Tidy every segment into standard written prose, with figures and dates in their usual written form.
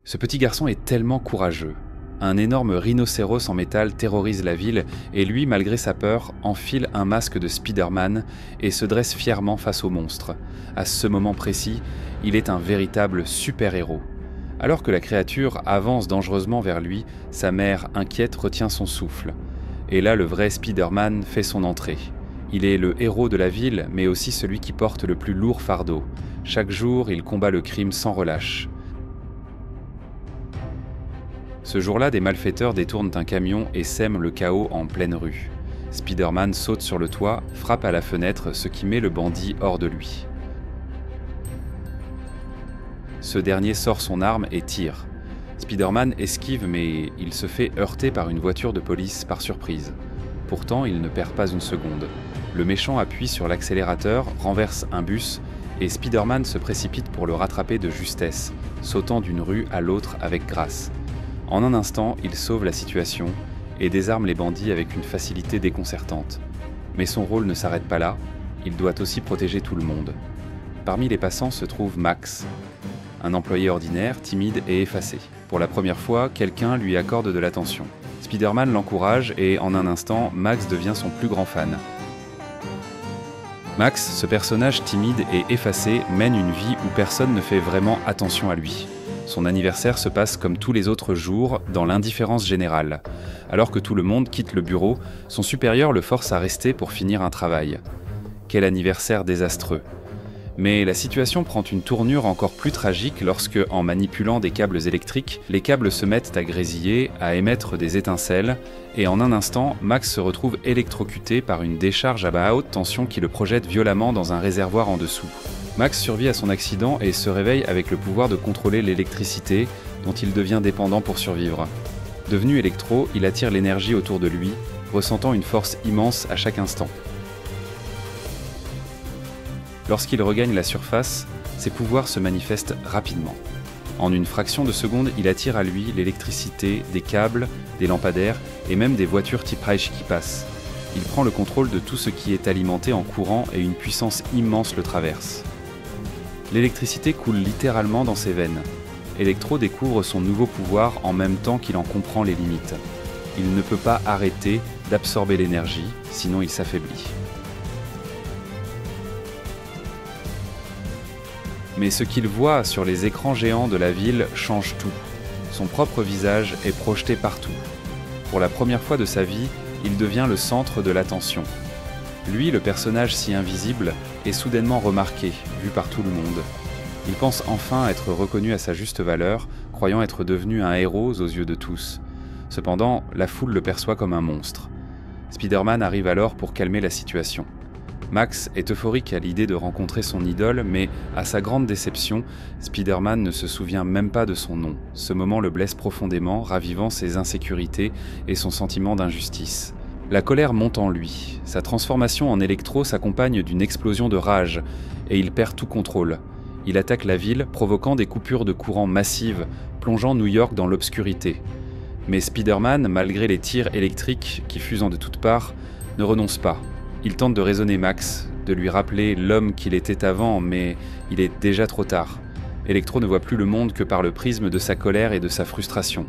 Ce petit garçon est tellement courageux. Un énorme rhinocéros en métal terrorise la ville et lui, malgré sa peur, enfile un masque de Spider-Man et se dresse fièrement face au monstre. À ce moment précis, il est un véritable super-héros. Alors que la créature avance dangereusement vers lui, sa mère, inquiète, retient son souffle. Et là, le vrai Spider-Man fait son entrée. Il est le héros de la ville, mais aussi celui qui porte le plus lourd fardeau. Chaque jour, il combat le crime sans relâche. Ce jour-là, des malfaiteurs détournent un camion et sèment le chaos en pleine rue. Spider-Man saute sur le toit, frappe à la fenêtre, ce qui met le bandit hors de lui. Ce dernier sort son arme et tire. Spider-Man esquive, mais il se fait heurter par une voiture de police par surprise. Pourtant, il ne perd pas une seconde. Le méchant appuie sur l'accélérateur, renverse un bus, et Spider-Man se précipite pour le rattraper de justesse, sautant d'une rue à l'autre avec grâce. En un instant, il sauve la situation et désarme les bandits avec une facilité déconcertante. Mais son rôle ne s'arrête pas là, il doit aussi protéger tout le monde. Parmi les passants se trouve Max, un employé ordinaire, timide et effacé. Pour la première fois, quelqu'un lui accorde de l'attention. Spider-Man l'encourage et en un instant, Max devient son plus grand fan. Max, ce personnage timide et effacé, mène une vie où personne ne fait vraiment attention à lui. Son anniversaire se passe comme tous les autres jours, dans l'indifférence générale. Alors que tout le monde quitte le bureau, son supérieur le force à rester pour finir un travail. Quel anniversaire désastreux! Mais la situation prend une tournure encore plus tragique lorsque, en manipulant des câbles électriques, les câbles se mettent à grésiller, à émettre des étincelles, et en un instant, Max se retrouve électrocuté par une décharge à haute tension qui le projette violemment dans un réservoir en dessous. Max survit à son accident et se réveille avec le pouvoir de contrôler l'électricité, dont il devient dépendant pour survivre. Devenu électro, il attire l'énergie autour de lui, ressentant une force immense à chaque instant. Lorsqu'il regagne la surface, ses pouvoirs se manifestent rapidement. En une fraction de seconde, il attire à lui l'électricité, des câbles, des lampadaires et même des voitures type Reich qui passent. Il prend le contrôle de tout ce qui est alimenté en courant et une puissance immense le traverse. L'électricité coule littéralement dans ses veines. Electro découvre son nouveau pouvoir en même temps qu'il en comprend les limites. Il ne peut pas arrêter d'absorber l'énergie, sinon il s'affaiblit. Mais ce qu'il voit sur les écrans géants de la ville change tout. Son propre visage est projeté partout. Pour la première fois de sa vie, il devient le centre de l'attention. Lui, le personnage si invisible, est soudainement remarqué, vu par tout le monde. Il pense enfin être reconnu à sa juste valeur, croyant être devenu un héros aux yeux de tous. Cependant, la foule le perçoit comme un monstre. Spider-Man arrive alors pour calmer la situation. Max est euphorique à l'idée de rencontrer son idole, mais à sa grande déception, Spider-Man ne se souvient même pas de son nom. Ce moment le blesse profondément, ravivant ses insécurités et son sentiment d'injustice. La colère monte en lui. Sa transformation en électro s'accompagne d'une explosion de rage, et il perd tout contrôle. Il attaque la ville, provoquant des coupures de courant massives, plongeant New York dans l'obscurité. Mais Spider-Man, malgré les tirs électriques qui fusent de toutes parts, ne renonce pas. Il tente de raisonner Max, de lui rappeler l'homme qu'il était avant, mais il est déjà trop tard. Electro ne voit plus le monde que par le prisme de sa colère et de sa frustration.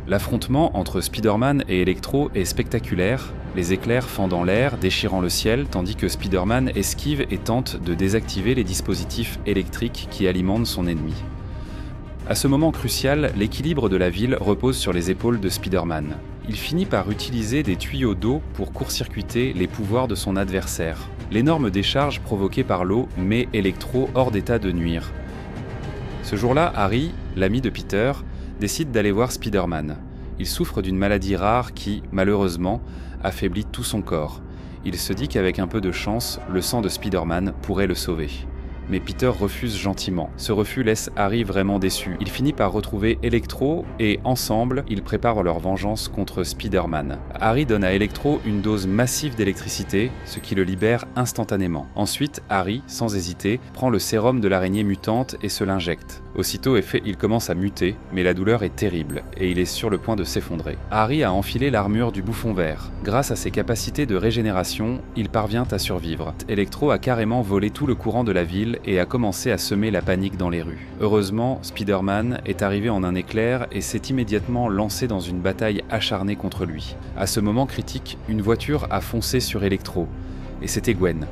L'affrontement entre Spider-Man et Electro est spectaculaire, les éclairs fendant l'air, déchirant le ciel, tandis que Spider-Man esquive et tente de désactiver les dispositifs électriques qui alimentent son ennemi. À ce moment crucial, l'équilibre de la ville repose sur les épaules de Spider-Man. Il finit par utiliser des tuyaux d'eau pour court-circuiter les pouvoirs de son adversaire. L'énorme décharge provoquée par l'eau met Electro hors d'état de nuire. Ce jour-là, Harry, l'ami de Peter, décide d'aller voir Spider-Man. Il souffre d'une maladie rare qui, malheureusement, affaiblit tout son corps. Il se dit qu'avec un peu de chance, le sang de Spider-Man pourrait le sauver. Mais Peter refuse gentiment. Ce refus laisse Harry vraiment déçu. Il finit par retrouver Electro et ensemble, ils préparent leur vengeance contre Spider-Man. Harry donne à Electro une dose massive d'électricité, ce qui le libère instantanément. Ensuite, Harry, sans hésiter, prend le sérum de l'araignée mutante et se l'injecte. Aussitôt il commence à muter, mais la douleur est terrible et il est sur le point de s'effondrer. Harry a enfilé l'armure du bouffon vert. Grâce à ses capacités de régénération, il parvient à survivre. Electro a carrément volé tout le courant de la ville et a commencé à semer la panique dans les rues. Heureusement, Spider-Man est arrivé en un éclair et s'est immédiatement lancé dans une bataille acharnée contre lui. À ce moment critique, une voiture a foncé sur Electro, et c'était Gwen.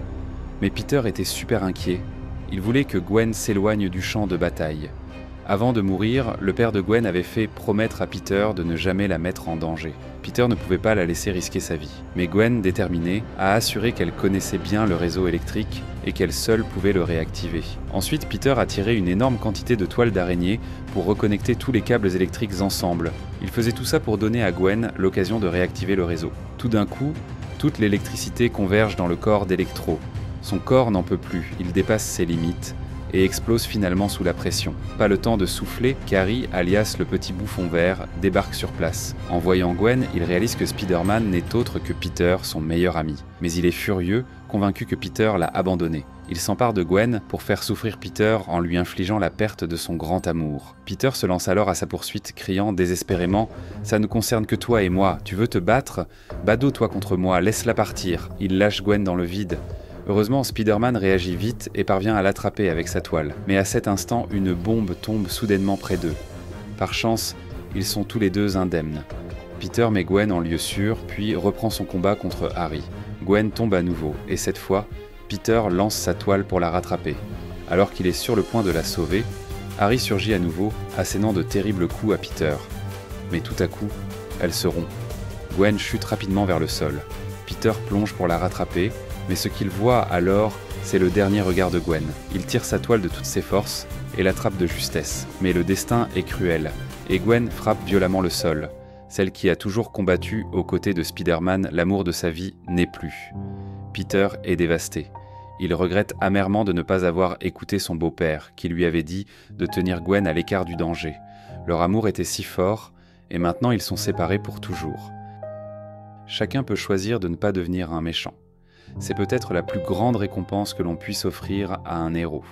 Mais Peter était super inquiet. Il voulait que Gwen s'éloigne du champ de bataille. Avant de mourir, le père de Gwen avait fait promettre à Peter de ne jamais la mettre en danger. Peter ne pouvait pas la laisser risquer sa vie. Mais Gwen, déterminée, a assuré qu'elle connaissait bien le réseau électrique et qu'elle seule pouvait le réactiver. Ensuite, Peter a tiré une énorme quantité de toiles d'araignée pour reconnecter tous les câbles électriques ensemble. Il faisait tout ça pour donner à Gwen l'occasion de réactiver le réseau. Tout d'un coup, toute l'électricité converge dans le corps d'Electro. Son corps n'en peut plus, il dépasse ses limites et explose finalement sous la pression. Pas le temps de souffler qu'Harry, alias le petit bouffon vert, débarque sur place. En voyant Gwen, il réalise que Spider-Man n'est autre que Peter, son meilleur ami. Mais il est furieux, convaincu que Peter l'a abandonné. Il s'empare de Gwen pour faire souffrir Peter en lui infligeant la perte de son grand amour. Peter se lance alors à sa poursuite, criant désespérément « Ça ne concerne que toi et moi, tu veux te battre ? Bado-toi contre moi, laisse-la partir !» Il lâche Gwen dans le vide. Heureusement, Spider-Man réagit vite et parvient à l'attraper avec sa toile. Mais à cet instant, une bombe tombe soudainement près d'eux. Par chance, ils sont tous les deux indemnes. Peter met Gwen en lieu sûr, puis reprend son combat contre Harry. Gwen tombe à nouveau, et cette fois, Peter lance sa toile pour la rattraper. Alors qu'il est sur le point de la sauver, Harry surgit à nouveau, assénant de terribles coups à Peter. Mais tout à coup, elle se rompt. Gwen chute rapidement vers le sol. Peter plonge pour la rattraper, mais ce qu'il voit alors, c'est le dernier regard de Gwen. Il tire sa toile de toutes ses forces et l'attrape de justesse. Mais le destin est cruel, et Gwen frappe violemment le sol. Celle qui a toujours combattu aux côtés de Spider-Man l'amour de sa vie n'est plus. Peter est dévasté. Il regrette amèrement de ne pas avoir écouté son beau-père, qui lui avait dit de tenir Gwen à l'écart du danger. Leur amour était si fort, et maintenant ils sont séparés pour toujours. Chacun peut choisir de ne pas devenir un méchant. C'est peut-être la plus grande récompense que l'on puisse offrir à un héros.